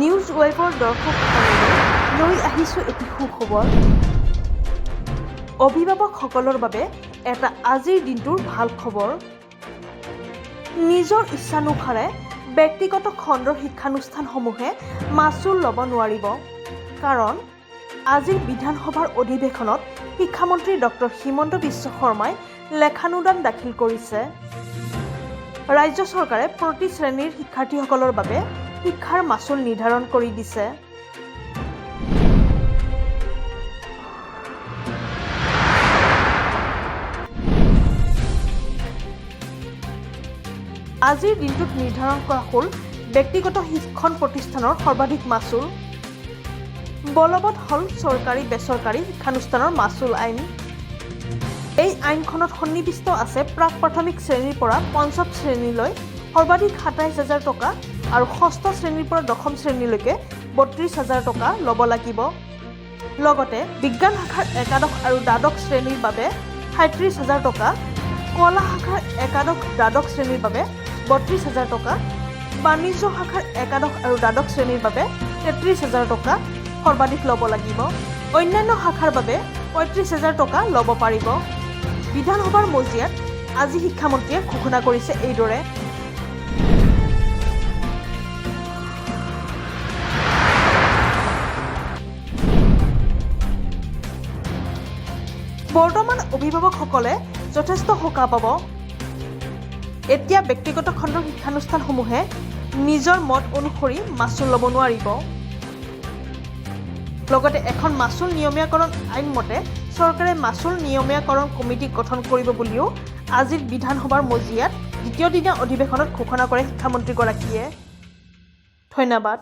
News ৱেবৰ দৰ্শকসকললৈ লৈ আহিছোঁ এটি সুখবৰ। অভিভাৱকসকলৰ বাবে এটা আজিৰ দিনটোৰ ভাল খবৰ। নিজৰ ইচ্ছানুসাৰে ব্যক্তিগত খণ্ডৰ শিক্ষানুষ্ঠানসমূহে মাচুল ল'ব নোৱাৰিব। কাৰণ আজিৰ বিধানসভাৰ অধিৱেশনত শিক্ষামন্ত্ৰী ডক্টৰ হিমন্ত বিশ্ব শৰ্মাই লেখানুদান দাখিল কৰিছে। ৰাজ্য চৰকাৰে প্ৰতি শ্ৰেণীৰ শিক্ষাৰ্থীসকলৰ বাবে শিক্ষাৰ মাচুল নিৰ্ধাৰণ কৰি দিছে। আজিৰ দিনটোত নিৰ্ধাৰণ কৰা হ'ল ব্যক্তিগত শিক্ষণ প্ৰতিষ্ঠানৰ সৰ্বাধিক মাচুল। বলবৎ হ'ল চৰকাৰী বেচৰকাৰী শিক্ষানুষ্ঠানৰ মাচুল আইন। এই আইনখনত সন্নিৱিষ্ট আছে প্ৰাক প্ৰাথমিক শ্ৰেণীৰ পৰা পঞ্চম শ্ৰেণীলৈ সৰ্বাধিক ২৭,০০০ টকা আৰু ষষ্ঠ শ্ৰেণীৰ পৰা দশম শ্ৰেণীলৈকে ৩২,০০০ টকা ল'ব লাগিব। লগতে বিজ্ঞান শাখাৰ একাদশ আৰু দ্বাদশ শ্ৰেণীৰ বাবে ৩৭,০০০ টকা, কলা শাখাৰ একাদশ দ্বাদশ শ্ৰেণীৰ বাবে ৩২,০০০ টকা, বাণিজ্য শাখাৰ একাদশ আৰু দ্বাদশ শ্ৰেণীৰ বাবে ৩৩,০০০ টকা সৰ্বাধিক ল'ব লাগিব। অন্যান্য শাখাৰ বাবে ৩৫,০০০ টকা ল'ব পাৰিব। বিধানসভাৰ মজিয়াত আজি শিক্ষামন্ত্ৰীয়ে ঘোষণা কৰিছে এইদৰে। বৰ্তমান অভিভাৱকসকলে যথেষ্ট সকাহ পাব। এতিয়া ব্যক্তিগত খণ্ডৰ শিক্ষানুষ্ঠানসমূহে নিজৰ মত অনুসৰি মাচুল ল'ব নোৱাৰিব। লগতে এখন মাচুল নিয়মীয়াকৰণ আইন মতে চৰকাৰে মাচুল নিয়মীয়াকৰণ কমিটি গঠন কৰিব বুলিও আজিৰ বিধানসভাৰ মজিয়াত দ্বিতীয় দিনীয়া অধিৱেশনত ঘোষণা কৰে শিক্ষামন্ত্ৰীগৰাকীয়ে। ধন্যবাদ।